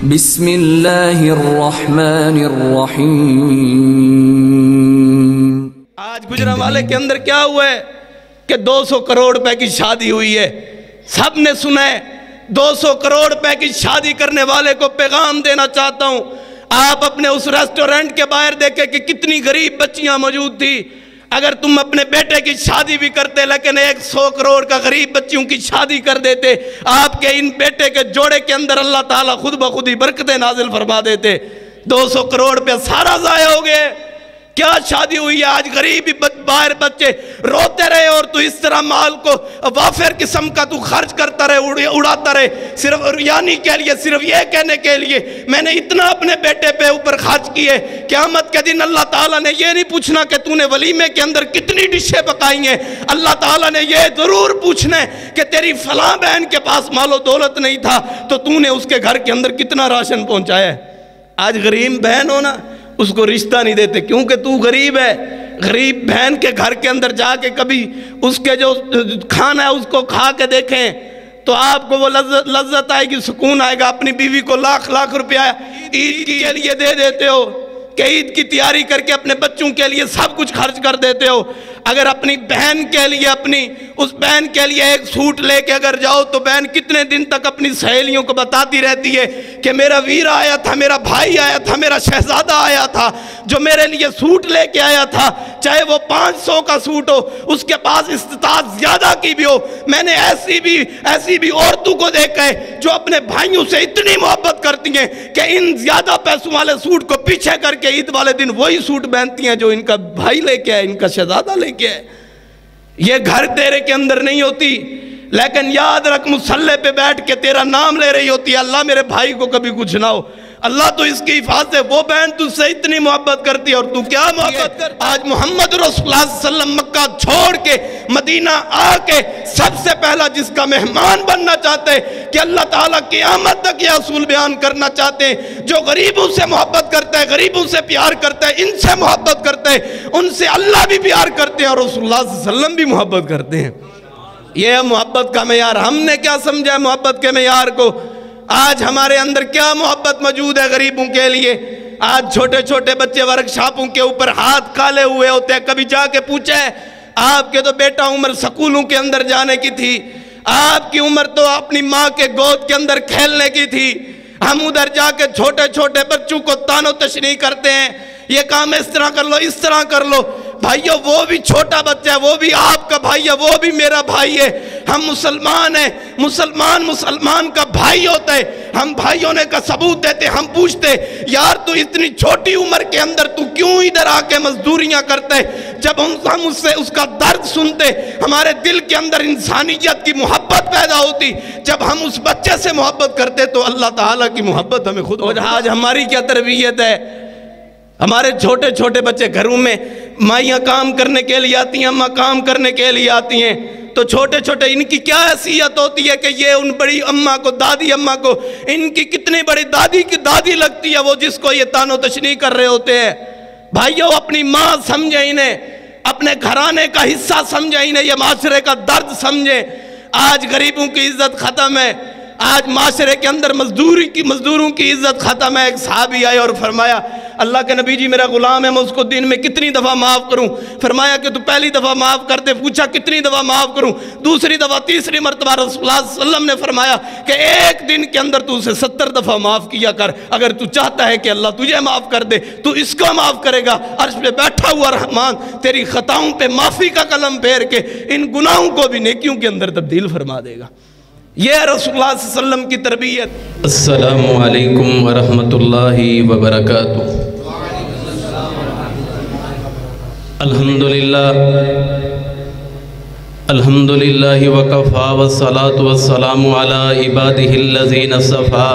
بسم اللہ الرحمن الرحیم۔ آج گجرانوالے کے اندر کیا ہوا ہے کہ 200 کروڑ روپے کی شادی ہوئی ہے، سب نے سنا ہے۔ 200 کروڑ روپے کی شادی کرنے والے کو پیغام دینا چاہتا ہوں، آپ اپنے اس ریسٹورنٹ کے باہر دیکھیں کہ کتنی غریب بچیاں موجود تھی۔ اگر تم اپنے بیٹے کی شادی بھی کرتے لیکن 100 کروڑ کا غریب بچیوں کی شادی کر دیتے، آپ کے ان بیٹے کے جوڑے کے اندر اللہ تعالیٰ خود بخود ہی برکتیں نازل فرما دیتے۔ 200 کروڑ پہ سارا ضائع ہو گئے۔ کیا شادی ہوئی ہے؟ آج غریبی باہر بچے روتے رہے اور تو اس طرح مال کو وافر قسم کا تو خرچ کرتا رہے، اڑاتا رہے، صرف ریانی کے لیے، صرف یہ کہنے کے لیے میں نے اتنا اپنے بیٹے پہ اوپر خرچ کیے۔ قیامت کے دن اللہ تعالیٰ نے یہ نہیں پوچھنا کہ تو نے ولیمے کے اندر کتنی ڈشیں پکائی ہیں، اللہ تعالیٰ نے یہ ضرور پوچھنا ہے کہ تیری فلاں بہن کے پاس مال و دولت نہیں تھا تو تو نے اس کے گھر کے اندر کتنا راشن پہنچایا ہے۔ آج غریب بہن ہونا اس کو رشتہ نہیں دیتے کیونکہ تو غریب ہے۔ غریب بہن کے گھر کے اندر جا کے کبھی اس کے جو کھانا ہے اس کو کھا کے دیکھیں تو آپ کو وہ لذت آئے گی، سکون آئے گا۔ اپنی بیوی کو لاکھ روپیہ عید کے لیے دے دیتے ہو کہ عید کی تیاری کر کے اپنے بچوں کے لیے سب کچھ خرچ کر دیتے ہو۔ اگر اپنی بہن کے لیے اس بہن کے لیے ایک سوٹ لے کے اگر جاؤ تو بہن کتنے دن تک اپنی سہیلیوں کو بتاتی رہتی ہے کہ میرا ویر آیا تھا، میرا بھائی آیا تھا، میرا شہزادہ آیا تھا جو میرے لیے سوٹ لے کے آیا تھا، چاہے وہ 500 کا سوٹ ہو، اس کے پاس استطاعت زیادہ کی بھی ہو۔ میں نے ایسی بھی عورتوں کو دیکھا ہے جو اپنے بھائیوں سے اتنی محبت کرتی ہیں کہ ان زیادہ پیسوں والے سوٹ کو پیچھے کر کے عید والے دن وہی سوٹ پہنتی ہیں جو ان کا بھائی لے کے آئے، ان کا شہزادہ لے کے آئے۔ یہ گھر تیرے کے اندر نہیں ہوتی لیکن یاد رکھ مصلی پہ بیٹھ کے تیرا نام لے رہی ہوتی ہے، اللہ میرے بھائی کو کبھی کچھ نہ ہو، اللہ تو اس کی حفاظت ہے۔ وہ بہن تجھ سے اتنی محبت کرتی ہے اور تو کیا محبت کرتی؟ آج محمد رسول اللہ صلی اللہ علیہ وسلم مکہ چھوڑ کے مدینہ آ کے سب سے پہلا جس کا مہمان بننا چاہتے ہیں کہ اللہ تعالیٰ قیامت تک یہ اصول بیان کرنا چاہتے ہیں، جو غریبوں سے محبت کرتا ہے، غریبوں سے پیار کرتا ہے، ان سے محبت کرتا ہے، ان سے اللہ بھی پیار کرتے ہیں اور رسول اللہ صلی اللہ علیہ وسلم بھی محبت کرتے ہیں۔ یہ محبت کا معیار ہم نے کیا سمجھا ہے؟ محبت کے معیار کو آج ہمارے اندر کیا محبت موجود ہے غریبوں کے لیے؟ آج چھوٹے چھوٹے بچے ورکشاپوں کے اوپر ہاتھ کالے ہوئے ہوتے ہیں۔ کبھی جا کے پوچھے آپ کے تو بیٹا عمر سکولوں کے اندر جانے کی تھی، آپ کی عمر تو اپنی ماں کے گود کے اندر کھیلنے کی تھی، ہم ادھر جا کے چھوٹے چھوٹے بچوں کو تان و تشریح کرتے ہیں، یہ کام اس طرح کر لو، اس طرح کر لو۔ بھائیو وہ بھی چھوٹا بچہ ہے، وہ بھی آپ کا بھائی ہے، وہ بھی میرا بھائی ہے۔ ہم مسلمان ہیں، مسلمان کا بھائی ہوتا ہے۔ ہم بھائیوں نے کا ثبوت دیتے، ہم پوچھتے یار تو اتنی چھوٹی عمر کے اندر تو کیوں ادھر آ کے مزدوریاں کرتے؟ جب ہم اس سے اس کا درد سنتے ہمارے دل کے اندر انسانیت کی محبت پیدا ہوتی۔ جب ہم اس بچے سے محبت کرتے تو اللہ تعالیٰ کی محبت ہمیں خود۔ اور آج ہماری کیا تربیت ہے؟ ہمارے چھوٹے چھوٹے بچے گھروں میں مائیاں کام کرنے کے لیے آتی ہیں، اماں کام کرنے کے لیے آتی ہیں تو چھوٹے چھوٹے ان کی کیا حیثیت ہوتی ہے کہ یہ ان بڑی اماں کو، دادی اماں کو، ان کی کتنی بڑی دادی کی دادی لگتی ہے وہ جس کو یہ تان و تشریح کر رہے ہوتے ہیں۔ بھائیو اپنی ماں سمجھیں انہیں، اپنے گھرانے کا حصہ سمجھیں انہیں، یہ معاشرے کا درد سمجھیں۔ آج غریبوں کی عزت ختم ہے، آج معاشرے کے اندر مزدوروں کی عزت ختم ہے۔ ایک صحابی آئے اور فرمایا اللہ کے نبی جی میرا غلام ہے، میں اس کو دن میں کتنی دفعہ معاف کروں؟ فرمایا کہ تو پہلی دفعہ معاف کر دے۔ پوچھا کتنی دفعہ معاف کروں؟ دوسری دفعہ، تیسری مرتبہ رسول اللہ صلی اللہ علیہ وسلم نے فرمایا کہ ایک دن کے اندر تو اسے 70 دفعہ معاف کیا کر۔ اگر تو چاہتا ہے کہ اللہ تجھے معاف کر دے تو اس کو معاف کرے گا۔ عرش پہ بیٹھا ہوا رحمان تیری خطاؤں پہ معافی کا قلم پھیر کے ان گناہوں کو بھی نیکیوں کے اندر تبدیل فرما دے گا۔ یہ رسول اللہ صلی اللہ علیہ وسلم کی تربیت۔ السلام علیکم ورحمۃ اللہ وبرکاتہ۔ الحمدللہ وکفا والصلاة والسلام علی عبادہ الذین اصطفیٰ،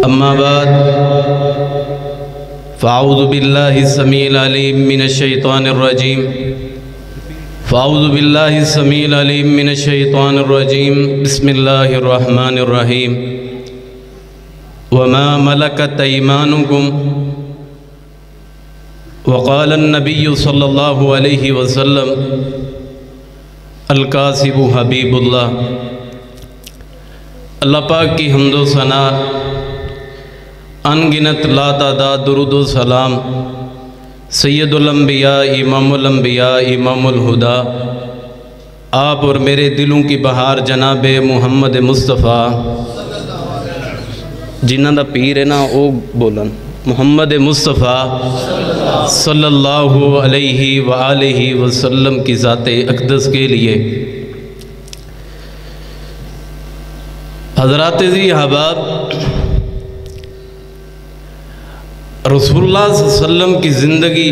اما بعد فاعوذ باللہ السمیع العلیم من الشیطان الرجیم بسم اللہ الرحمن الرحیم وما ملکت ایمانکم وقال النبی صلی اللہ علیہ وسلم القاسب حبیب اللہ اللہ پاک کی حمد و ثنا، انگنت لا تعداد درود و سلام سید الانبیاء امام الانبیاء امام الہدا آپ اور میرے دلوں کی بہار جناب محمد مصطفیٰ جنہاں دا پیر ہے نا او بولن محمد مصطفیٰ صلی اللہ علیہ وآلہ وسلم کی ذات اقدس کے لیے حضرات ذی احباب، رسول اللہ صلی اللہ علیہ وسلم کی زندگی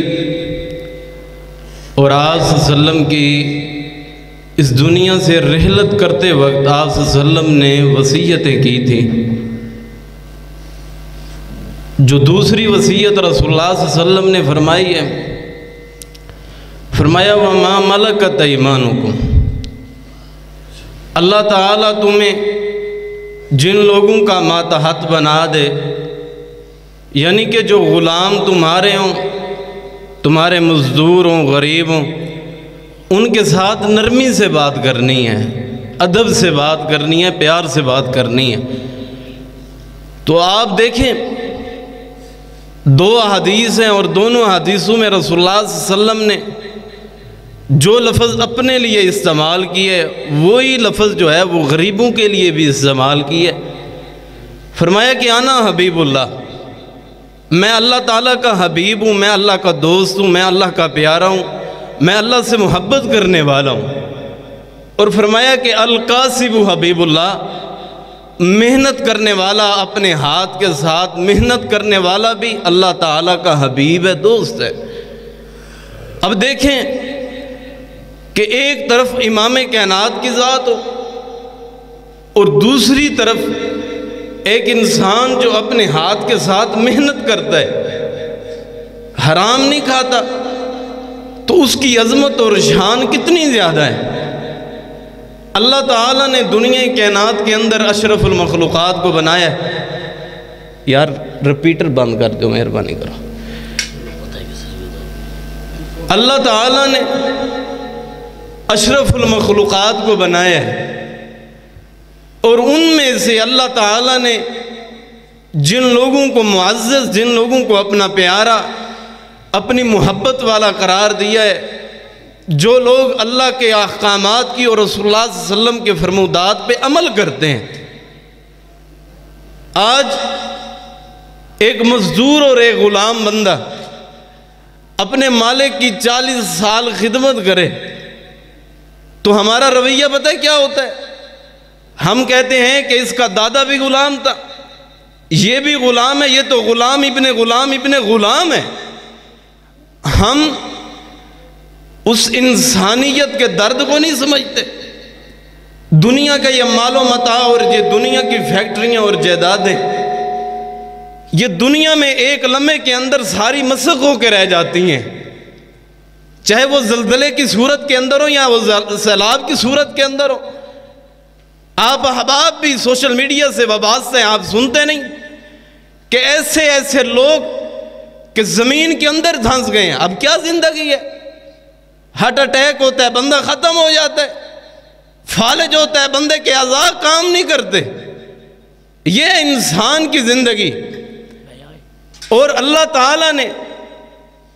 اور آپ صلی اللہ علیہ وسلم کی اس دنیا سے رحلت کرتے وقت آپ صلی اللہ علیہ وسلم نے وصیتیں کی تھیں. جو دوسری وصیت رسول اللہ صلی اللہ علیہ وسلم نے فرمائی ہے، فرمایا وَمَا مَلَكَتْ أَيْمَانُكُمْ، اللہ تعالیٰ تمہیں جن لوگوں کا ماتحت بنا دے، یعنی کہ جو غلام تمہارے ہوں، تمہارے مزدور ہوں، غریب ہوں، ان کے ساتھ نرمی سے بات کرنی ہے، ادب سے بات کرنی ہے، پیار سے بات کرنی ہے. تو آپ دیکھیں دو حدیث ہیں اور دونوں حدیثوں میں رسول اللہ صلی اللہ علیہ وسلم نے جو لفظ اپنے لیے استعمال کیے وہی لفظ جو ہے وہ غریبوں کے لیے بھی استعمال کیے. فرمایا کہ انا حبیب اللہ، میں اللہ تعالیٰ کا حبیب ہوں، میں اللہ کا دوست ہوں، میں اللہ کا پیارا ہوں، میں اللہ سے محبت کرنے والا ہوں. اور فرمایا کہ القاسب حبیب اللہ، محنت کرنے والا اپنے ہاتھ کے ساتھ محنت کرنے والا بھی اللہ تعالیٰ کا حبیب ہے، دوست ہے. اب دیکھیں کہ ایک طرف امام کائنات کی ذات ہو اور دوسری طرف ایک انسان جو اپنے ہاتھ کے ساتھ محنت کرتا ہے، حرام نہیں کھاتا، تو اس کی عظمت اور شان کتنی زیادہ ہے. اللہ تعالیٰ نے دنیا کائنات کے اندر اشرف المخلوقات کو بنایا ہے. یار رپیٹر بند کر دو مہربانی کرو. اللہ تعالیٰ نے اشرف المخلوقات کو بنایا ہے اور ان میں سے اللہ تعالیٰ نے جن لوگوں کو معزز، جن لوگوں کو اپنا پیارا، اپنی محبت والا قرار دیا ہے، جو لوگ اللہ کے احکامات کی اور رسول اللہ صلی اللہ علیہ وسلم کے فرمودات پہ عمل کرتے ہیں. آج ایک مزدور اور ایک غلام بندہ اپنے مالک کی 40 سال خدمت کرے تو ہمارا رویہ پتہ ہے کیا ہوتا ہے؟ ہم کہتے ہیں کہ اس کا دادا بھی غلام تھا، یہ بھی غلام ہے، یہ تو غلام ابن غلام ابن غلام ہے. ہم اس انسانیت کے درد کو نہیں سمجھتے. دنیا کا یہ مال و متاع اور یہ دنیا کی فیکٹریاں اور جائیدادیں، یہ دنیا میں ایک لمحے کے اندر ساری مسخ ہو کے رہ جاتی ہیں، چاہے وہ زلزلے کی صورت کے اندر ہو یا وہ سیلاب کی صورت کے اندر ہو. آپ احباب بھی سوشل میڈیا سے وابستہ ہیں، آپ سنتے نہیں کہ ایسے ایسے لوگ کہ زمین کے اندر دھنس گئے ہیں. اب کیا زندگی ہے؟ ہارٹ اٹیک ہوتا ہے، بندہ ختم ہو جاتا ہے، فالج ہوتا ہے، بندے کے اعضاء کام نہیں کرتے. یہ انسان کی زندگی. اور اللہ تعالیٰ نے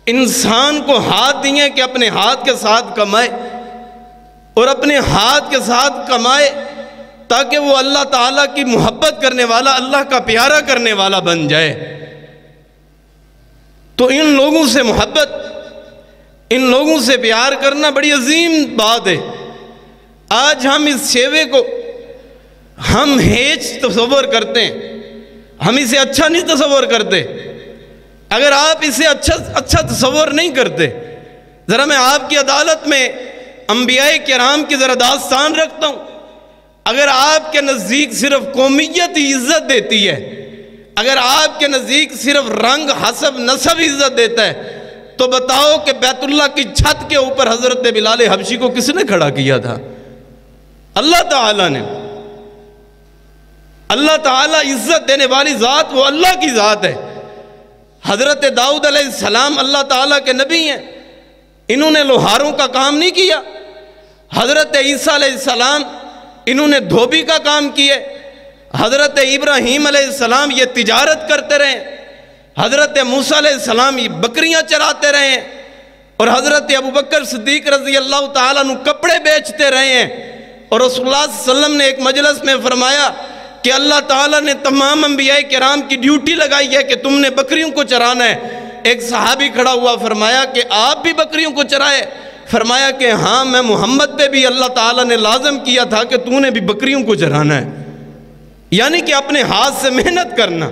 انسان کو ہاتھ دیے کہ اپنے ہاتھ کے ساتھ کمائے اور اپنے ہاتھ کے ساتھ کمائے تاکہ وہ اللہ تعالیٰ کی محبت کرنے والا، اللہ کا پیارا کرنے والا بن جائے. تو ان لوگوں سے محبت، ان لوگوں سے پیار کرنا بڑی عظیم بات ہے. آج ہم اس شیوے کو ہم ہیچ تصور کرتے ہیں، ہم اسے اچھا نہیں تصور کرتے. اگر آپ اسے اچھا تصور نہیں کرتے، ذرا میں آپ کی عدالت میں انبیاء کرام کی ذرا داستان رکھتا ہوں. اگر آپ کے نزدیک صرف قومیت ہی عزت دیتی ہے، اگر آپ کے نزدیک صرف رنگ حسب نسب عزت دیتا ہے، تو بتاؤ کہ بیت اللہ کی چھت کے اوپر حضرت بلال حبشی کو کس نے کھڑا کیا تھا؟ اللہ تعالیٰ نے. اللہ تعالیٰ عزت دینے والی ذات وہ اللہ کی ذات ہے. حضرت داؤد علیہ السلام اللہ تعالیٰ کے نبی ہیں، انہوں نے لوہاروں کا کام نہیں کیا. حضرت عیسیٰ علیہ السلام انہوں نے دھوبی کا کام کیے. حضرت ابراہیم علیہ السلام یہ تجارت کرتے رہے، حضرت موسیٰ علیہ السلام یہ بکریاں چراتے رہے ہیں، اور حضرت ابوبکر صدیق رضی اللہ تعالیٰ عنہ کپڑے بیچتے رہے ہیں۔ اور رسول اللہ صلی اللہ علیہ وسلم نے ایک مجلس میں فرمایا کہ اللہ تعالیٰ نے تمام انبیاء کرام کی ڈیوٹی لگائی ہے کہ تم نے بکریوں کو چرانا ہے۔ ایک صحابی کھڑا ہوا، فرمایا کہ آپ بھی بکریوں کو چرائے؟ فرمایا کہ ہاں، میں محمد پہ بھی اللہ تعالیٰ نے لازم کیا تھا کہ تو نے بھی بکریوں کو چرانا ہے، یعنی کہ اپنے ہاتھ سے محنت کرنا۔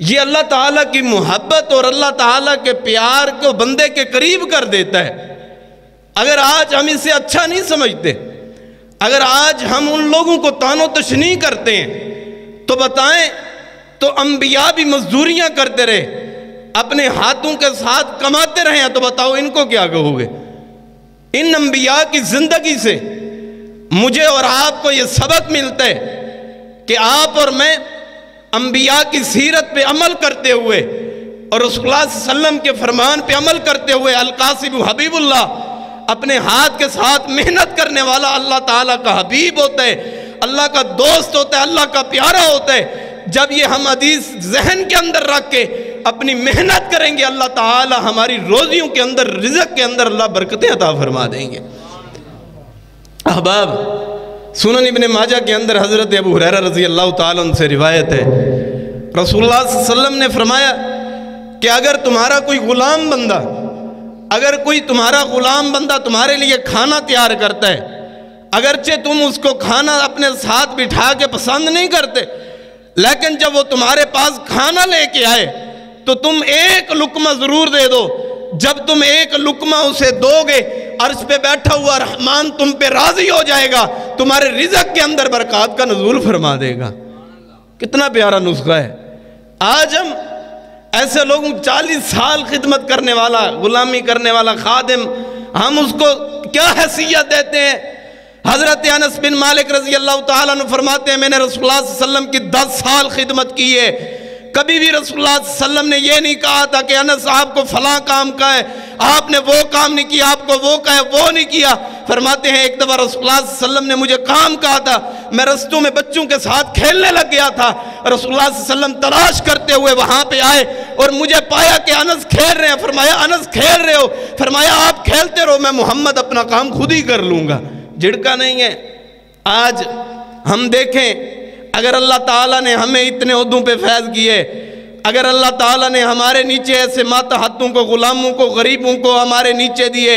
یہ اللہ تعالیٰ کی محبت اور اللہ تعالیٰ کے پیار کو بندے کے قریب کر دیتا ہے۔ اگر آج ہم اسے اچھا نہیں سمجھتے، اگر آج ہم ان لوگوں کو طعن و تشنیع کرتے ہیں، تو بتائیں، تو انبیاء بھی مزدوریاں کرتے رہے، اپنے ہاتھوں کے ساتھ کماتے رہے ہیں، تو بتاؤ ان کو کیا کہو گے؟ ان انبیاء کی زندگی سے مجھے اور آپ کو یہ سبق ملتا ہے کہ آپ اور میں انبیاء کی سیرت پہ عمل کرتے ہوئے اور رسول اللہ صلی اللہ علیہ وسلم کے فرمان پہ عمل کرتے ہوئے، القاسم حبیب اللہ، اپنے ہاتھ کے ساتھ محنت کرنے والا اللہ تعالیٰ کا حبیب ہوتا ہے، اللہ کا دوست ہوتا ہے، اللہ کا پیارا ہوتا ہے۔ جب یہ ہم حدیث ذہن کے اندر رکھ کے اپنی محنت کریں گے، اللہ تعالیٰ ہماری روزیوں کے اندر، رزق کے اندر اللہ برکتیں عطا فرما دیں گے۔ احباب، سنن ابن ماجہ کے اندر حضرت ابو ہریرہ رضی اللہ تعالیٰ عنہ سے روایت ہے، رسول اللہ صلی اللہ علیہ وسلم نے فرمایا کہ اگر تمہارا کوئی غلام بندہ، اگر کوئی تمہارا غلام بندہ تمہارے لیے کھانا تیار کرتا ہے، اگرچہ تم اس کو کھانا اپنے ساتھ بٹھا کے پسند نہیں کرتے، لیکن جب وہ تمہارے پاس کھانا لے کے آئے تو تم ایک لقمہ ضرور دے دو۔ جب تم ایک لقمہ اسے دو گے، عرش پہ بیٹھا ہوا رحمان تم پہ راضی ہو جائے گا، تمہارے رزق کے اندر برکات کا نزول فرما دے گا۔ کتنا پیارا نسخہ ہے۔ آج ہم ایسے لوگوں 40 سال خدمت کرنے والا، غلامی کرنے والا خادم، ہم اس کو کیا حیثیت دیتے ہیں؟ حضرت انس بن مالک رضی اللہ تعالیٰ عنہ فرماتے ہیں، میں نے رسول اللہ صلی اللہ علیہ وسلم کی 10 سال خدمت کی ہے، کبھی بھی رسول اللہ صلی اللہ علیہ وسلم نے یہ نہیں کہا تھا کہ انس آپ کو فلاں کام کا ہے، آپ نے وہ کام نہیں کیا، آپ کو وہ کہا ہے وہ نہیں کیا۔ فرماتے ہیں ایک دفعہ رسول اللہ صلی اللہ علیہ وسلم نے مجھے کام کہا تھا، میں رستوں میں بچوں کے ساتھ کھیلنے لگ گیا تھا، رسول اللہ صلی اللہ علیہ وسلم تلاش کرتے ہوئے وہاں پہ آئے اور مجھے پایا کہ انس کھیل رہے ہیں۔ فرمایا انس کھیل رہے ہو؟ فرمایا آپ کھیلتے رہو، میں محمد اپنا کام خود ہی کر لوں گا، جھڑکا نہیں ہے۔ آج ہم دیکھیں، اگر اللہ تعالیٰ نے ہمیں اتنے عہدوں پہ فیض کیے، اگر اللہ تعالیٰ نے ہمارے نیچے ایسے ماتحتوں کو، غلاموں کو، غریبوں کو ہمارے نیچے دیے،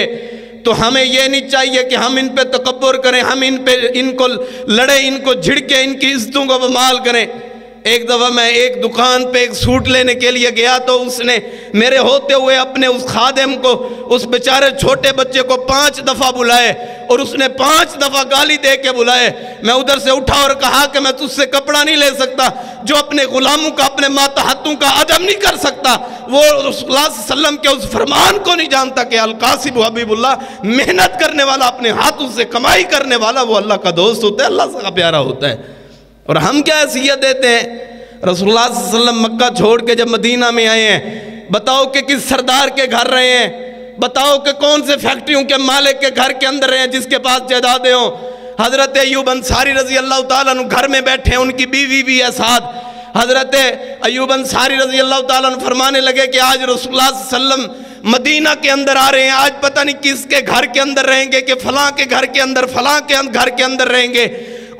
تو ہمیں یہ نہیں چاہیے کہ ہم ان پہ تکبر کریں، ہم ان کو لڑیں، ان کو جھڑکیں، ان کی عزتوں کو بمال کریں۔ ایک دفعہ میں ایک دکان پہ ایک سوٹ لینے کے لیے گیا تو اس نے میرے ہوتے ہوئے اپنے اس خادم کو، اس بیچارے چھوٹے بچے کو 5 دفعہ بلائے اور اس نے 5 دفعہ گالی دے کے بلائے۔ میں ادھر سے اٹھا اور کہا کہ میں تجھ سے کپڑا نہیں لے سکتا، جو اپنے غلاموں کا، اپنے ماتحتوں کا ادب نہیں کر سکتا، وہ رسول اللہ صلی اللہ علیہ وسلم کے اس فرمان کو نہیں جانتا کہ القاسم حبیب اللہ، محنت کرنے والا، اپنے ہاتھوں سے کمائی کرنے والا، وہ اللہ کا دوست ہوتا ہے، اللہ کا پیارا ہوتا ہے۔ اور ہم کیا حیثیت دیتے ہیں؟ رسول اللہ صلی اللہ علیہ وسلم مکہ چھوڑ کے جب مدینہ میں آئے ہیں، بتاؤ کہ کس سردار کے گھر رہے ہیں، بتاؤ کہ کون سے فیکٹریوں کے مالک کے گھر کے اندر رہے ہیں جس کے پاس جائیدادیں ہوں۔ حضرت ایوب انصاری رضی اللہ تعالیٰ عنہ گھر میں بیٹھے ہیں، ان کی بیوی بھی ہے ساتھ۔ حضرت ایوب انصاری رضی اللہ تعالیٰ عنہ فرمانے لگے کہ آج رسول اللہ صلی اللہ علیہ وسلم مدینہ کے اندر آ رہے ہیں، آج پتہ نہیں کس کے گھر کے اندر رہیں گے، کہ فلاں کے گھر کے اندر، فلاں کے گھر کے اندر رہیں گے۔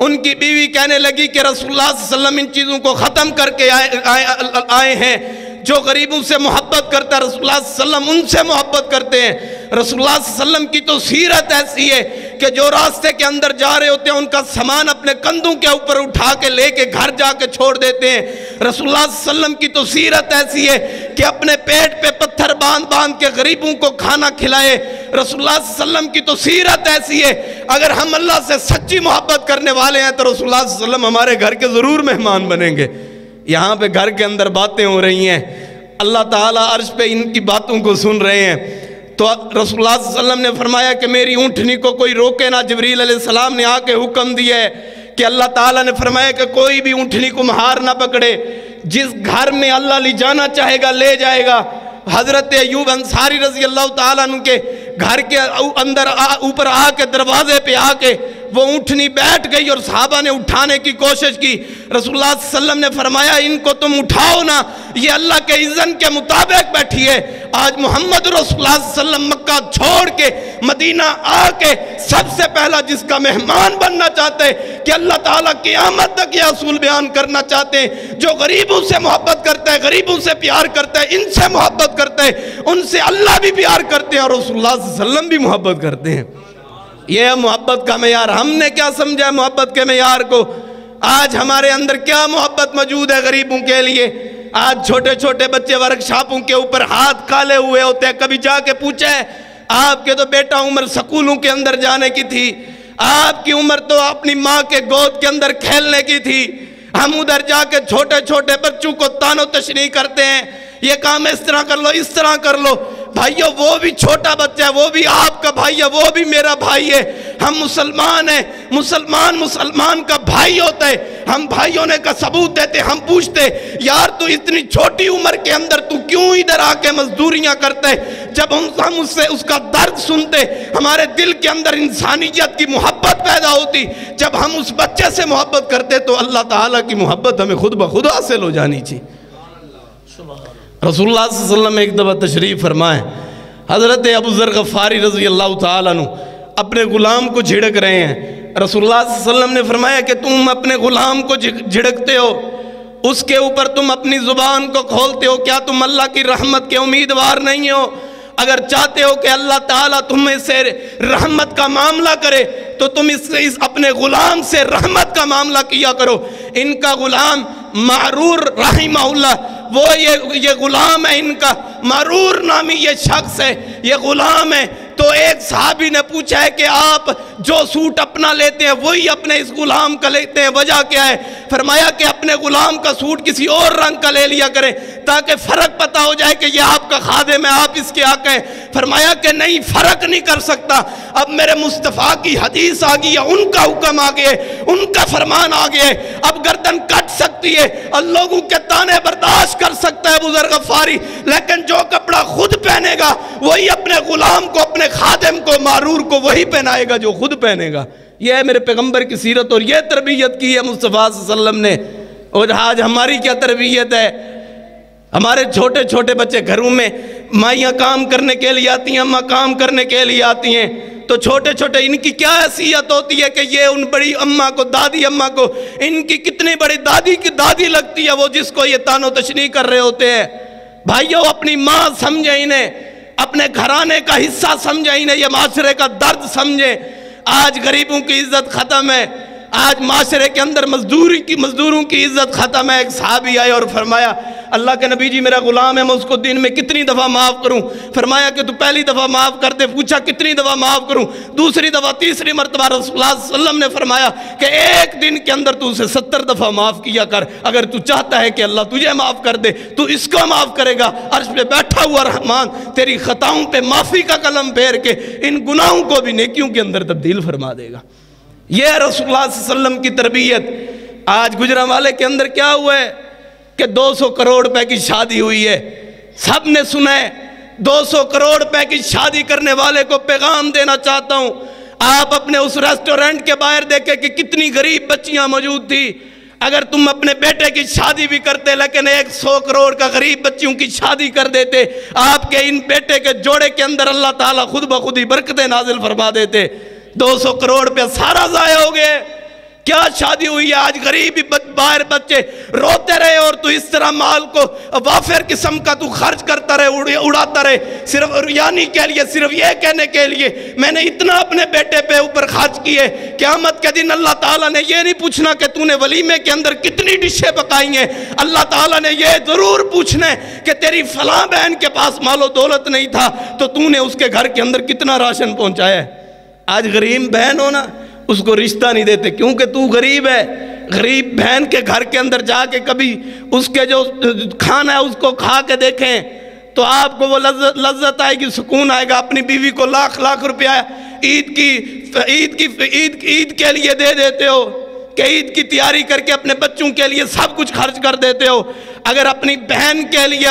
ان کی بیوی کہنے لگی کہ رسول اللہ صلی اللہ علیہ وسلم ان چیزوں کو ختم کر کے آئے ہیں، جو غریبوں سے محبت کرتا ہے رسول اللہ صلی اللہ علیہ وسلم ان سے محبت کرتے ہیں۔ رسول اللہ صلی اللہ علیہ وسلم کی تو سیرت ایسی ہے کہ جو راستے کے اندر جا رہے ہوتے ہیں ان کا سامان اپنے کندھوں کے اوپر اٹھا کے لے کے گھر جا کے چھوڑ دیتے ہیں۔ رسول اللہ صلی اللہ علیہ وسلم کی تو سیرت ایسی ہے کہ اپنے پیٹ پہ پتھر باندھ کے غریبوں کو کھانا کھلائے۔ رسول اللہ صلی اللہ علیہ وسلم کی تو سیرت ایسی ہے، اگر ہم اللہ سے سچی محبت کرنے والے ہیں تو رسول اللہ صلی اللہ علیہ وسلم ہمارے گھر کے ضرور مہمان بنیں گے۔ یہاں پہ گھر کے اندر باتیں ہو رہی ہیں، اللہ تعالیٰ عرش پہ ان کی باتوں کو سن رہے ہیں، تو رسول اللہ صلی اللہ علیہ وسلم نے فرمایا کہ میری اونٹنی کو کوئی روکے نہ۔ جبریل علیہ السلام نے آ کے حکم دیا ہے کہ اللہ تعالیٰ نے فرمایا کہ کوئی بھی اونٹنی کو مہار نہ پکڑے، جس گھر میں اللہ لے جانا چاہے گا لے جائے گا۔ حضرت ایوب انصاری رضی اللہ تعالیٰ عنہ کے گھر کے اندر اوپر آ کے دروازے پہ آ کے وہ اونٹنی بیٹھ گئی اور صحابہ نے اٹھانے کی کوشش کی۔ رسول اللہ صلی اللہ علیہ وسلم نے فرمایا ان کو تم اٹھاؤ نا، یہ اللہ کے اذن کے مطابق بیٹھی ہے۔ آج محمد رسول اللہ صلی اللہ علیہ وسلم مکہ چھوڑ کے مدینہ آ کے سب سے پہلا جس کا مہمان بننا چاہتے ہیں کہ اللہ تعالیٰ قیامت تک یہ اصول بیان کرنا چاہتے ہیں، جو غریبوں سے محبت کرتا ہے، غریبوں سے پیار کرتا ہے، ان سے محبت کرتا ہے، ان سے اللہ بھی پیار کرتے ہیں اور رسول اللہ صلی اللہ علیہ وسلم بھی محبت کرتے ہیں۔ یہ ہے محبت کا معیار۔ ہم نے کیا سمجھا ہے محبت کے معیار کو؟ آج ہمارے اندر کیا محبت موجود ہے غریبوں کے لیے؟ آج چھوٹے چھوٹے بچے ورکشاپوں کے اوپر ہاتھ کالے ہوئے ہوتے ہیں۔ کبھی جا کے پوچھا ہے آپ کے تو بیٹا عمر سکولوں کے اندر جانے کی تھی، آپ کی عمر تو اپنی ماں کے گود کے اندر کھیلنے کی تھی، ہم ادھر جا کے چھوٹے چھوٹے بچوں کو تان و تشنیع کرتے ہیں، یہ کام اس طرح کر لو، اس طرح کر لو۔ بھائیو وہ بھی چھوٹا بچہ ہے، وہ بھی آپ کا بھائی ہے، وہ بھی میرا بھائی ہے۔ ہم مسلمان ہیں، مسلمان کا بھائی ہوتا ہے۔ ہم بھائیوں نے کا ثبوت دیتے، ہم پوچھتے یار تو اتنی چھوٹی عمر کے اندر تو کیوں ادھر آ کے مزدوریاں کرتے؟ جب ہم اس سے اس کا درد سنتے ہمارے دل کے اندر انسانیت کی محبت پیدا ہوتی۔ جب ہم اس بچے سے محبت کرتے تو اللہ تعالیٰ کی محبت ہمیں خود بخود حاصل ہو جانی چاہیے۔ رسول اللہ صلی اللہ علیہ وسلم ایک دفعہ تشریف فرمائیں، حضرت ابو ذر غفاری رضی اللہ تعالیٰ عنہ اپنے غلام کو جھڑک رہے ہیں۔ رسول اللہ صلی اللہ علیہ وسلم نے فرمایا کہ تم اپنے غلام کو جھڑکتے ہو، اس کے اوپر تم اپنی زبان کو کھولتے ہو، کیا تم اللہ کی رحمت کے امیدوار نہیں ہو؟ اگر چاہتے ہو کہ اللہ تعالیٰ تمہیں سے رحمت کا معاملہ کرے تو تم اس اپنے غلام سے رحمت کا معاملہ کیا کرو۔ ان کا غلام معرور رحمہ اللہ، وہ یہ غلام ہے، ان کا معرور نامی یہ شخص ہے، یہ غلام ہے۔ تو ایک صحابی نے پوچھا ہے کہ آپ جو سوٹ اپنا لیتے ہیں وہی اپنے اس غلام کا لیتے ہیں، وجہ کیا ہے؟ فرمایا کہ اپنے غلام کا سوٹ کسی اور رنگ کا لے لیا کریں تاکہ فرق پتہ ہو جائے کہ یہ آپ کا خادم ہے، آپ اس کے آقا ہیں۔ فرمایا کہ نہیں، فرق نہیں کر سکتا، اب میرے مصطفیٰ کی حدیث آ گئی ہے، ان کا حکم آ گیا ہے، ان کا فرمان آ گیا ہے، اب گردن کٹ سکتی ہے اور لوگوں کے تانے برداشت کر سکتا ہے ابو ذر غفاری، لیکن جو کپڑا خود پہنے گا وہی اپنے غلام کو، اپنے خادم کو، معرور کو وہی پہنائے گا جو خود پہنے گا۔ یہ ہے میرے پیغمبر کی سیرت اور یہ تربیت کی ہے مصطفیٰ صلی اللہ علیہ وسلم نے۔ اور آج ہماری کیا تربیت ہے؟ ہمارے چھوٹے چھوٹے بچے گھروں میں مائیاں کام کرنے کے لیے آتی ہیں، اماں کام کرنے کے لیے آتی ہیں، تو چھوٹے چھوٹے ان کی کیا حیثیت ہوتی ہے کہ یہ ان بڑی اماں کو، دادی اماں کو، ان کی کتنی بڑی دادی کی دادی لگتی ہے وہ جس کو یہ تان و تشنیع کر رہے ہوتے ہیں۔ بھائیو اپنی ماں سمجھیں انہیں، اپنے گھرانے کا حصہ سمجھیں انہیں، یہ معاشرے کا درد سمجھیں۔ آج غریبوں کی عزت ختم ہے، آج معاشرے کے اندر مزدوروں کی عزت ختم ہے۔ ایک صحابی آئے اور فرمایا اللہ کے نبی جی میرا غلام ہے، میں اس کو دن میں کتنی دفعہ معاف کروں؟ فرمایا کہ تو پہلی دفعہ معاف کر دے۔ پوچھا کتنی دفعہ معاف کروں؟ دوسری دفعہ، تیسری مرتبہ رسول اللہ صلی اللہ علیہ وسلم نے فرمایا کہ ایک دن کے اندر تو اسے 70 دفعہ معاف کیا کر، اگر تو چاہتا ہے کہ اللہ تجھے معاف کر دے تو اس کو معاف کرے گا، عرش پہ بیٹھا ہوا رحمان تیری خطاؤں پہ معافی کا قلم پھیر کے ان گناہوں کو بھی نیکیوں کے اندر تبدیل فرما دے گا۔ یہ رسول اللہ صلی اللہ علیہ وسلم کی تربیت۔ آج گجرانوالے کے اندر کیا ہوا ہے کہ 200 کروڑ روپے کی شادی ہوئی ہے، سب نے سنا ہے۔ 200 کروڑ روپے کی شادی کرنے والے کو پیغام دینا چاہتا ہوں، آپ اپنے اس ریسٹورنٹ کے باہر دیکھیں کہ کتنی غریب بچیاں موجود تھی۔ اگر تم اپنے بیٹے کی شادی بھی کرتے لیکن 100 کروڑ کا غریب بچیوں کی شادی کر دیتے، آپ کے ان بیٹے کے جوڑے کے اندر اللہ تعالیٰ خود بخود ہی برکتیں نازل فرما دیتے۔ 200 کروڑ روپے سارا ضائع ہو گئے۔ کیا شادی ہوئی ہے؟ آج غریبی باہر بچے روتے رہے اور تو اس طرح مال کو وافر قسم کا تو خرچ کرتا رہے، اڑاتا رہے، صرف ریانی کے لیے، صرف یہ کہنے کے لیے میں نے اتنا اپنے بیٹے پہ اوپر خرچ کیے۔ قیامت کے دن اللہ تعالیٰ نے یہ نہیں پوچھنا کہ تو نے ولیمے کے اندر کتنی ڈشیں پکائی ہیں، اللہ تعالیٰ نے یہ ضرور پوچھنا ہے کہ تیری فلاں بہن کے پاس مال و دولت نہیں تھا تو تو نے اس کے گھر کے اندر کتنا راشن پہنچایا ہے۔ آج غریب بہن ہو نا، اس کو رشتہ نہیں دیتے کیونکہ تو غریب ہے۔ غریب بہن کے گھر کے اندر جا کے کبھی اس کے جو کھانا ہے اس کو کھا کے دیکھیں تو آپ کو وہ لذت آئے گی، سکون آئے گا۔ اپنی بیوی کو لاکھ لاکھ روپیہ عید کے لیے دے دیتے ہو کہ عید کی تیاری کر کے اپنے بچوں کے لیے سب کچھ خرچ کر دیتے ہو۔ اگر اپنی بہن کے لیے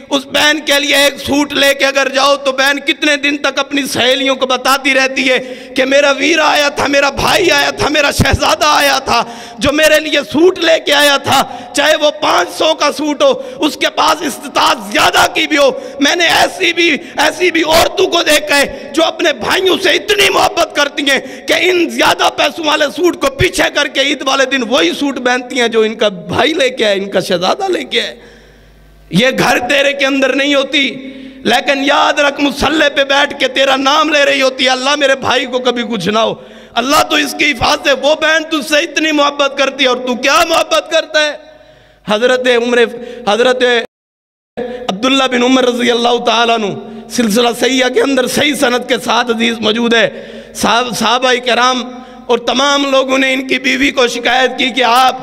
اس بہن کے لیے ایک سوٹ لے کے اگر جاؤ تو بہن کتنے دن تک اپنی سہیلیوں کو بتاتی رہتی ہے کہ میرا ویرا آیا تھا، میرا بھائی آیا تھا، میرا شہزادہ آیا تھا جو میرے لیے سوٹ لے کے آیا تھا، چاہے وہ 500 کا سوٹ ہو، اس کے پاس استطاعت زیادہ کی بھی ہو۔ میں نے ایسی بھی عورتوں کو دیکھا ہے جو اپنے بھائیوں سے اتنی محبت کرتی ہیں کہ ان زیادہ پیسوں والے سوٹ کو پیچھے کر کے عید والے دن وہی سوٹ پہنتی ہیں جو ان کا بھائی لے کے آئے، ان کا شہزادہ لے کے آئے۔ یہ گھر تیرے کے اندر نہیں ہوتی، لیکن یاد رکھ مصلی پہ بیٹھ کے تیرا نام لے رہی ہوتی ہے، اللہ میرے بھائی کو کبھی کچھ نہ ہو، اللہ تو اس کی حفاظت ہے۔ وہ بہن تجھ سے اتنی محبت کرتی ہے اور تو کیا محبت کرتا ہے؟ حضرت عبداللہ بن عمر رضی اللہ تعالیٰ عنہ، سلسلہ صحیحہ کے اندر صحیح سند کے ساتھ حدیث موجود ہے، صحابہ کرام اور تمام لوگوں نے ان کی بیوی کو شکایت کی کہ آپ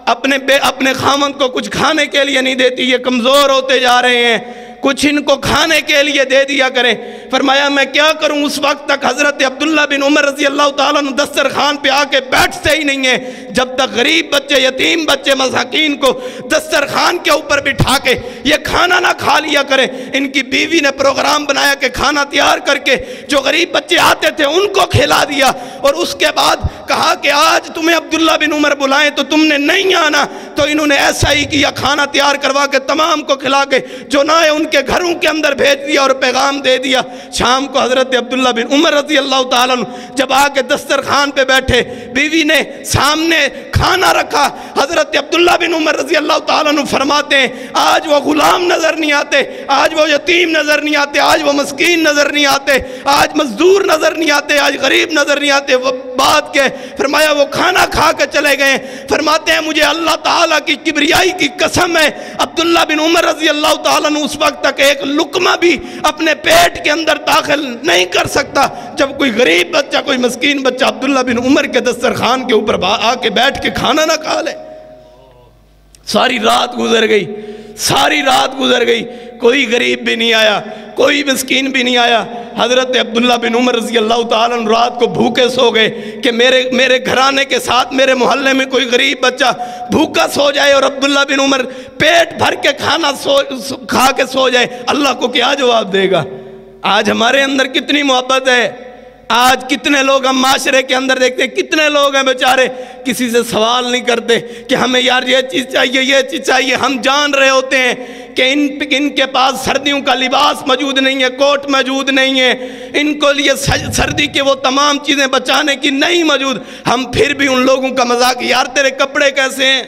اپنے خامند کو کچھ کھانے کے لیے نہیں دیتی، یہ کمزور ہوتے جا رہے ہیں، کچھ ان کو کھانے کے لیے دے دیا کریں۔ فرمایا میں کیا کروں؟ اس وقت تک حضرت عبداللہ بن عمر رضی اللہ تعالیٰ عنہ دسترخوان پہ آ کے بیٹھتے ہی نہیں ہیں جب تک غریب بچے، یتیم بچے، مساکین کو دسترخوان کے اوپر بٹھا کے یہ کھانا نہ کھا لیا کریں۔ ان کی بیوی نے پروگرام بنایا کہ کھانا تیار کر کے جو غریب بچے آتے تھے ان کو کھلا دیا، اور اس کے بعد کہا کہ آج تمہیں عبداللہ بن عمر بلائیں تو تم نے نہیں آنا، تو انہوں نے ایسا ہی کیا، کھانا تیار کروا کے تمام کو کھلا کے جو نہ ان کے گھروں کے اندر بھیج دیا اور پیغام دے دیا۔ شام کو حضرت عبداللہ بن عمر رضی اللہ تعالیٰ عنہ جب آ کے دسترخوان پہ بیٹھے، بیوی نے سامنے کھانا رکھا، حضرت عبداللہ بن عمر رضی اللہ تعالیٰ عنہ فرماتے ہیں آج وہ غلام نظر نہیں آتے، آج وہ یتیم نظر نہیں آتے، آج وہ مسکین نظر نہیں آتے، آج مزدور نظر نہیں آتے، آج غریب نظر نہیں آتے۔ وہ بات کہ فرمایا وہ کھانا کھا کے چلے گئے۔ فرماتے ہیں مجھے اللہ تعالیٰ کی کبریائی کی قسم ہے، عبداللہ بن عمر رضی اللہ تعالیٰ عنہ اس وقت تک ایک لقمہ بھی اپنے پیٹ کے اندر داخل نہیں کر سکتا جب کوئی غریب بچہ، کوئی مسکین بچہ عبداللہ بن عمر کے دسترخوان کے اوپر آ کے بیٹھ کے کھانا نہ کھا لے۔ ساری رات گزر گئی، کوئی غریب بھی نہیں آیا، کوئی مسکین بھی نہیں آیا۔ حضرت عبداللہ بن عمر رضی اللہ تعالیٰ عنہ رات کو بھوکے سو گئے کہ میرے گھرانے کے ساتھ میرے محلے میں کوئی غریب بچہ بھوکا سو جائے اور عبداللہ بن عمر پیٹ بھر کے کھانا کھا کے سو جائے، اللہ کو کیا جواب دے گا؟ آج ہمارے اندر کتنی محبت ہے، آج کتنے لوگ ہم معاشرے کے اندر دیکھتے ہیں، کتنے لوگ ہیں بیچارے کسی سے سوال نہیں کرتے کہ ہمیں یار یہ چیز چاہیے، یہ چیز چاہیے۔ ہم جان رہے ہوتے ہیں کہ ان کے پاس سردیوں کا لباس موجود نہیں ہے، کوٹ موجود نہیں ہے، ان کو لیے سردی کے وہ تمام چیزیں بچانے کی نہیں موجود، ہم پھر بھی ان لوگوں کا مذاق، یار تیرے کپڑے کیسے ہیں؟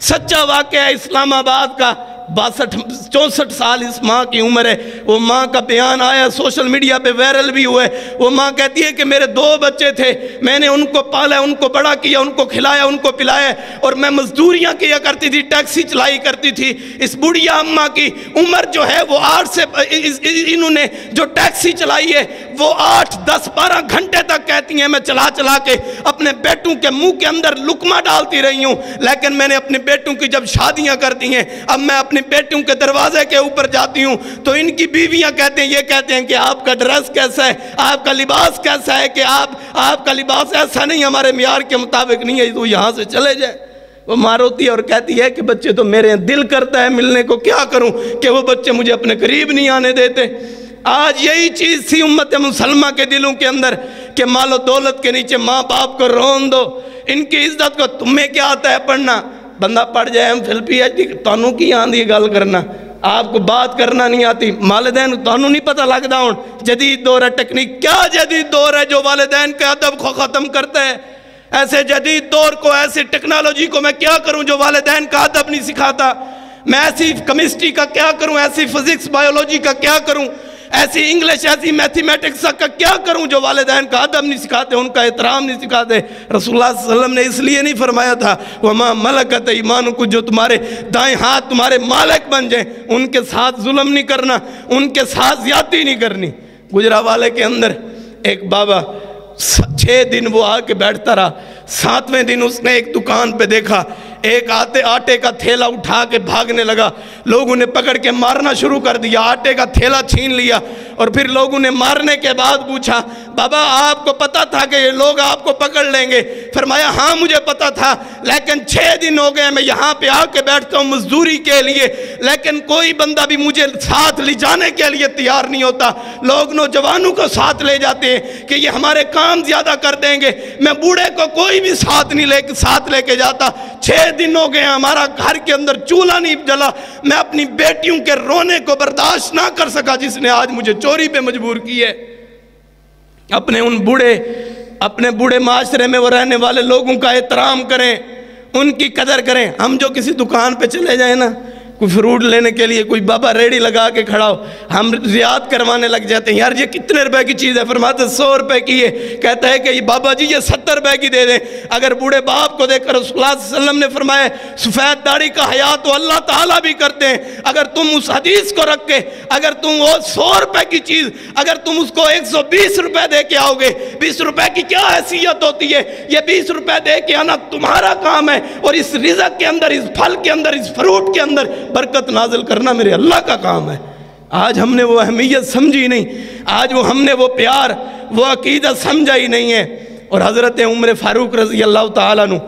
سچا واقعہ ہے اسلام آباد کا، 64 سال اس ماں کی عمر ہے، وہ ماں کا بیان آیا سوشل میڈیا پہ وائرل بھی ہوئے۔ وہ ماں کہتی ہے کہ میرے 2 بچے تھے، میں نے ان کو پالا، ان کو بڑا کیا، ان کو کھلایا، ان کو پلایا، اور میں مزدوریاں کیا کرتی تھی، ٹیکسی چلائی کرتی تھی۔ اس بڑھیا اماں کی عمر جو ہے وہ 8 سے انہوں نے جو ٹیکسی چلائی ہے وہ 8، 10، 12 گھنٹے تک کہتی ہیں میں چلا کے اپنے بیٹوں کے منہ کے اندر لقمہ ڈالتی رہی ہوں، لیکن میں نے اپنے بیٹوں کی جب شادیاں کر دی ہیں، اب میں اپنے بیٹوں کے دروازے کے اوپر جاتی ہوں تو ان کی بیویاں کہتے ہیں کہ آپ کا ڈریس کیسا ہے، آپ کا لباس کیسا ہے، کہ آپ کا لباس ایسا نہیں، ہمارے معیار کے مطابق نہیں ہے، تو یہاں سے چلے جائے۔ وہ ماں روتی ہے اور کہتی ہے کہ بچے تو میرے دل کرتا ہے ملنے کو، کیا کروں کہ وہ بچے مجھے اپنے قریب نہیں آنے دیتے۔ آج یہی چیز تھی امت مسلمہ کے دلوں کے اندر کہ مال و دولت کے نیچے ماں باپ کو رون دو، ان کی عزت کو، تمہیں کیا آتا ہے پڑھنا؟ بندہ پڑھ جائے ہم فل پی ایچ ڈی، تانوں کی آندھی گل کرنا، آپ کو بات کرنا نہیں آتی، والدین تانوں نہیں پتہ لگتا ہوں جدید دور ہے، ٹیکنیک کیا جدید دور ہے جو والدین کے ادب کو ختم کرتا ہے؟ ایسے جدید دور کو، ایسی ٹیکنالوجی کو میں کیا کروں جو والدین کا ادب نہیں سکھاتا؟ میں ایسی کیمسٹری کا کیا کروں، ایسی فزکس بایولوجی کا کیا کروں، ایسی انگلش، ایسی میتھمیٹکس کا کیا کروں جو والدین کا ادب نہیں سکھاتے، ان کا احترام نہیں سکھاتے؟ رسول اللہ صلی اللہ علیہ وسلم نے اس لیے نہیں فرمایا تھا وَمَا مَلَكَتْ أَيْمَانُكُمْ، جو تمہارے دائیں ہاتھ تمہارے مالک بن جائیں، ان کے ساتھ ظلم نہیں کرنا، ان کے ساتھ زیادتی نہیں کرنی۔ گجرانوالے کے اندر ایک بابا 6 دن وہ آ کے بیٹھتا رہا، 7ویں دن اس نے ایک دکان پہ دیکھا، ایک آٹے کا تھیلا اٹھا کے بھاگنے لگا، لوگوں نے پکڑ کے مارنا شروع کر دیا، آٹے کا تھیلا چھین لیا، اور پھر لوگوں نے مارنے کے بعد پوچھا بابا آپ کو پتا تھا کہ یہ لوگ آپ کو پکڑ لیں گے؟ فرمایا ہاں مجھے پتا تھا، لیکن 6 دن ہو گئے میں یہاں پہ آ کے بیٹھتا ہوں مزدوری کے لیے، لیکن کوئی بندہ بھی مجھے ساتھ لے جانے کے لیے تیار نہیں ہوتا۔ لوگ نوجوانوں کو ساتھ لے جاتے ہیں کہ یہ ہمارے کام زیادہ کر دیں گے، میں بوڑھے کو کوئی بھی ساتھ لے کے جاتا۔ 6 دن ہو گئے ہمارا گھر کے اندر چولہا نہیں جلا، میں اپنی بیٹیوں کے رونے کو برداشت نہ کر سکا جس نے آج مجھے چوری پہ مجبور کی ہے۔ اپنے بوڑھے معاشرے میں وہ رہنے والے لوگوں کا احترام کریں، ان کی قدر کریں۔ ہم جو کسی دکان پہ چلے جائیں نا، کوئی فروٹ لینے کے لیے کوئی بابا ریڑی لگا کے کھڑا ہو، ہم زیاد کروانے لگ جاتے ہیں، یار یہ کتنے روپے کی چیز ہے؟ فرماتے 100 روپے کی ہے، کہتا ہے کہ یہ بابا جی یہ 70 روپے کی دے دیں۔ اگر بوڑھے باپ کو دیکھ کر رسول اللہ صلی اللہ علیہ وسلم نے فرمایا سفید داڑھی کا حیا تو اللہ تعالیٰ بھی کرتے ہیں، اگر تم اس حدیث کو رکھ کے اگر تم وہ 100 روپے کی چیز اگر تم اس کو 120 روپے دے کے آؤ گے، 20 روپے کی کیا حیثیت ہوتی ہے؟ یہ 20 روپے دے کے آنا تمہارا کام ہے، اور اس رزق کے اندر، اس پھل کے اندر، اس فروٹ کے اندر برکت نازل کرنا میرے اللہ کا کام ہے۔ آج ہم نے وہ اہمیت سمجھی نہیں، آج ہم نے وہ پیار، وہ عقیدت سمجھا ہی نہیں ہے۔ اور حضرت عمر فاروق رضی اللہ تعالیٰ عنہ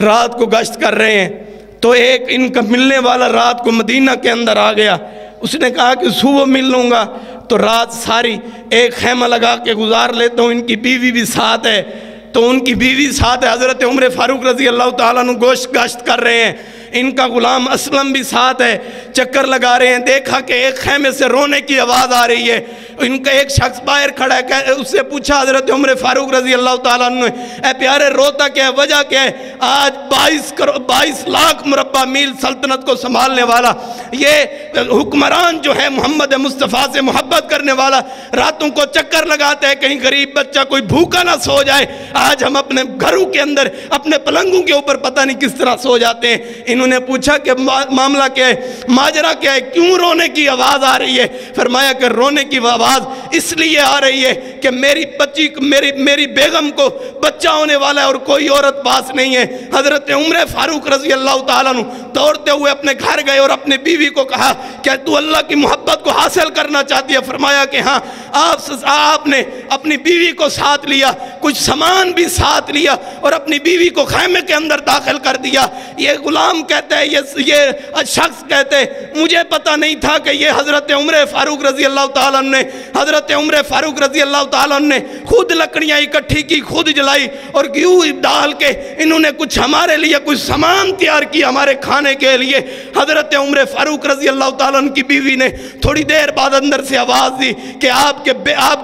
رات کو گشت کر رہے ہیں تو ایک ان کا ملنے والا رات کو مدینہ کے اندر آ گیا، اس نے کہا کہ صبح مل لوں گا تو رات ساری ایک خیمہ لگا کے گزار لیتا ہوں، ان کی بیوی بھی ساتھ ہے، تو ان کی بیوی ساتھ ہے۔ حضرت عمر فاروق رضی اللہ تعالیٰ عنہ گشت کر رہے ہیں، ان کا غلام اسلم بھی ساتھ ہے، چکر لگا رہے ہیں، دیکھا کہ ایک خیمے سے رونے کی آواز آ رہی ہے، ان کا ایک شخص باہر کھڑا ہے، اس سے پوچھا حضرت عمر فاروق رضی اللہ تعالیٰ عنہ، اے پیارے روتا کیا ہے، وجہ کیا ہے؟ آج 22 لاکھ مربع میل سلطنت کو سنبھالنے والا یہ حکمران جو ہے محمد مصطفیٰ سے محبت کرنے والا راتوں کو چکر لگاتا ہے کہیں غریب بچہ کوئی بھوکا نہ سو جائے۔ آج ہم اپنے گھروں کے اندر اپنے پلنگوں کے اوپر پتہ نہیں کس طرح سو جاتے ہیں۔ انہوں نے پوچھا کہ معاملہ کیا ہے، ماجرا کیا ہے، کیوں رونے کی آواز آ رہی ہے؟ فرمایا کہ رونے کی آواز اس لیے آ رہی ہے کہ میری بیگم کو بچہ ہونے والا ہے اور کوئی عورت پاس نہیں ہے۔ حضرت عمر فاروق رضی اللہ تعالیٰ عنہ دوڑتے ہوئے اپنے گھر گئے اور اپنے بیوی کو کہا کہ تو اللہ کی محبت کو حاصل کرنا چاہتی ہے؟ فرمایا کہ ہاں۔ آپ نے اپنی بیوی کو ساتھ لیا، کچھ سامان بھی ساتھ لیا اور اپنی بیوی کو خیمے کے اندر داخل کر دیا۔ یہ غلام کہتا ہے، یہ شخص کہتے ہیں مجھے پتہ نہیں تھا کہ یہ حضرت عمر فاروق رضی اللہ تعالیٰ عنہ نے حضرت عمر فاروق رضی اللہ تعالیٰ عنہ نے خود لکڑیاں اکٹھی کی، خود جلائی اور گھیو ڈال کے انہوں نے کچھ ہمارے لیے کچھ سامان تیار کیا ہمارے کھانے کے لیے۔ حضرت عمر فاروق رضی اللہ تعالیٰ عنہ کی بیوی نے تھوڑی دیر بعد اندر سے آواز دی کہ آپ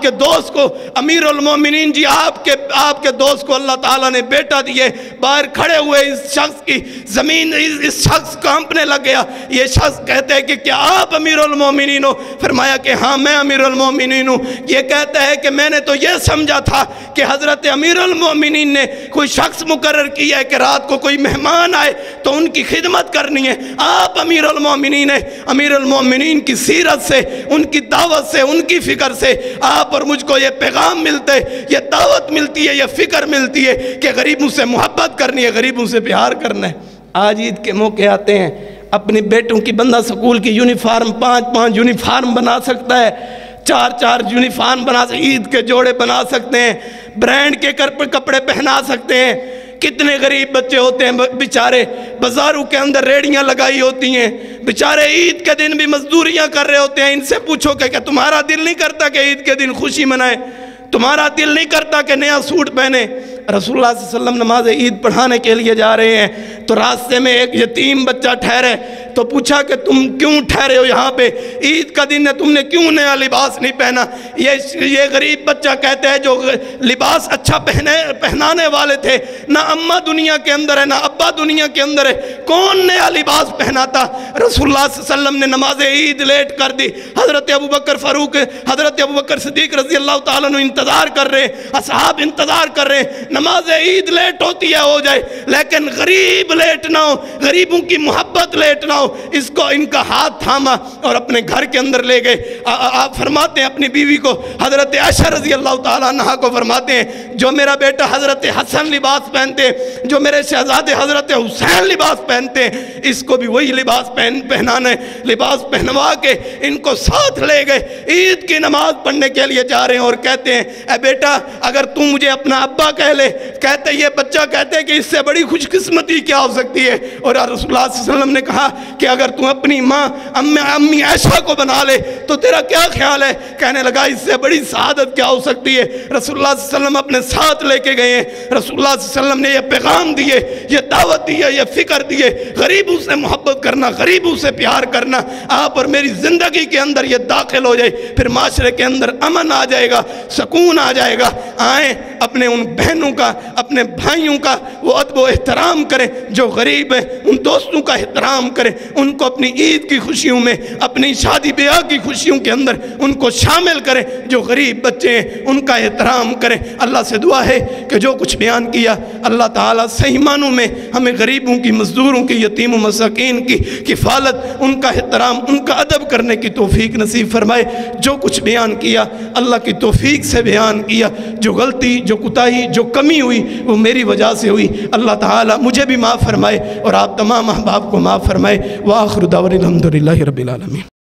کے دوست کو امیر المومنین جی، آپ کے دوست کو اللہ تعالیٰ نے بیٹا دیے۔ باہر کھڑے ہوئے اس شخص کی زمین، اس شخص کانپنے لگ گیا۔ یہ شخص کہتے ہیں کہ کیا آپ امیر المومنین ہو؟ فرمایا کہ ہاں میں امیر المومنین ہوں۔ یہ کہتا ہے کہ میں نے تو یہ سمجھا تھا کہ حضرت امیر المومنین نے کوئی شخص مقرر کیا ہے کہ رات کو کوئی مہمان آئے تو ان کی خدمت کرنی ہے۔ آپ امیر المومنین ہیں۔ امیر المومنین کی سیرت سے، ان کی دعوت سے، ان کی فکر سے آپ اور مجھ کو یہ پیغام ملتا ہے، یہ دعوت ملتی ہے، یہ فکر ملتی ہے کہ غریبوں سے محبت کرنی ہے، غریبوں سے پیار کرنا ہے۔ آج عید کے موقع آتے ہیں، اپنی بیٹوں کی بندہ سکول کی یونیفارم 5 یونیفارم بنا سکتا ہے، 4 یونیفارم بنا سکتے ہیں، عید کے جوڑے بنا سکتے ہیں، برانڈ کے کپڑے پہنا سکتے ہیں۔ کتنے غریب بچے ہوتے ہیں بیچارے، بازاروں کے اندر ریڑیاں لگائی ہوتی ہیں، بیچارے عید کے دن بھی مزدوریاں کر رہے ہوتے ہیں۔ ان سے پوچھو کہ کیا تمہارا دل نہیں کرتا کہ عید کے دن خوشی منائے؟ تمہارا دل نہیں کرتا کہ نیا سوٹ پہنے؟ رسول اللہ صلی اللہ علیہ وسلم نماز عید پڑھانے کے لیے جا رہے ہیں تو راستے میں ایک یتیم بچہ ٹھہرے تو پوچھا کہ تم کیوں ٹھہرے ہو یہاں پہ؟ عید کا دن ہے، تم نے کیوں نیا لباس نہیں پہنا؟ یہ غریب بچہ کہتے ہیں جو لباس اچھا پہنانے والے تھے، نہ اماں دنیا کے اندر ہے نہ ابا دنیا کے اندر ہے، کون نیا لباس پہناتا؟ رسول اللہ صلی اللہ علیہ وسلم نے نماز عید لیٹ کر دی۔ حضرت ابوبکر صدیق رضی اللہ تعالیٰ عنہ انتظار کر رہے ہیں، اصحاب انتظار کر رہے ہیں، نماز عید لیٹ ہوتی ہے ہو جائے، لیکن غریب لیٹ نہ ہو، غریبوں کی محبت لیٹ نہ ہو۔ اس کو ان کا ہاتھ تھاما اور اپنے گھر کے اندر لے گئے۔ آپ فرماتے ہیں اپنی بیوی کو، حضرت عائشہ رضی اللہ تعالیٰ عنہ کو فرماتے ہیں، جو میرا بیٹا حضرت حسن لباس پہنتے ہیں، جو میرے شہزادے حضرت حسین لباس پہنتے ہیں، اس کو بھی وہی لباس پہنانا ہے۔ لباس پہنوا کے ان کو ساتھ لے گئے، عید کی نماز پڑھنے کے لیے جا رہے ہیں، اور کہتے ہیں اے بیٹا اگر تم مجھے اپنا ابا کہہ لے، کہتے یہ بچہ کہتے ہیں کہ اس سے بڑی خوش قسمتی کیا ہو سکتی ہے۔ اور رسول اللہ صلی اللہ علیہ وسلم نے کہا کہ اگر تم اپنی ماں امی عائشہ کو بنا لے تو تیرا کیا خیال ہے؟ کہنے لگا اس سے بڑی سعادت کیا ہو سکتی ہے۔ رسول اللہ صلی اللہ علیہ وسلم اپنے ساتھ لے کے گئے ہیں۔ رسول اللہ صلی اللہ علیہ وسلم نے یہ پیغام دیے، یہ دعوت دی ہے، یہ فکر دیے، غریبوں سے محبت کرنا، غریبوں سے پیار کرنا آپ اور میری زندگی کے اندر یہ داخل ہو جائے، پھر معاشرے کے اندر امن آ جائے گا، سکون آ جائے گا۔ آئیں اپنے ان بہنوں کا، اپنے بھائیوں کا وہ ادب و احترام کریں، جو غریب ہیں ان دوستوں کا احترام کریں، ان کو اپنی عید کی خوشیوں میں، اپنی شادی بیاہ کی خوشیوں کے اندر ان کو شامل کریں، جو غریب بچے ہیں ان کا احترام کریں۔ اللہ سے دعا ہے کہ جو کچھ بیان کیا اللہ تعالیٰ صحیح معنوں میں ہمیں غریبوں کی، مزدوروں کی، یتیم و مساکین کی کفالت، ان کا احترام، ان کا ادب کرنے کی توفیق نصیب فرمائے۔ جو کچھ بیان کیا اللہ کی توفیق سے بیان کیا، جو غلطی، جو کوتاہی، جو کمی ہوئی وہ میری وجہ سے ہوئی، اللہ تعالیٰ مجھے بھی معاف فرمائے اور آپ تمام احباب کو معاف فرمائے۔ وآخر دعوانا الحمدللہ رب العالمین۔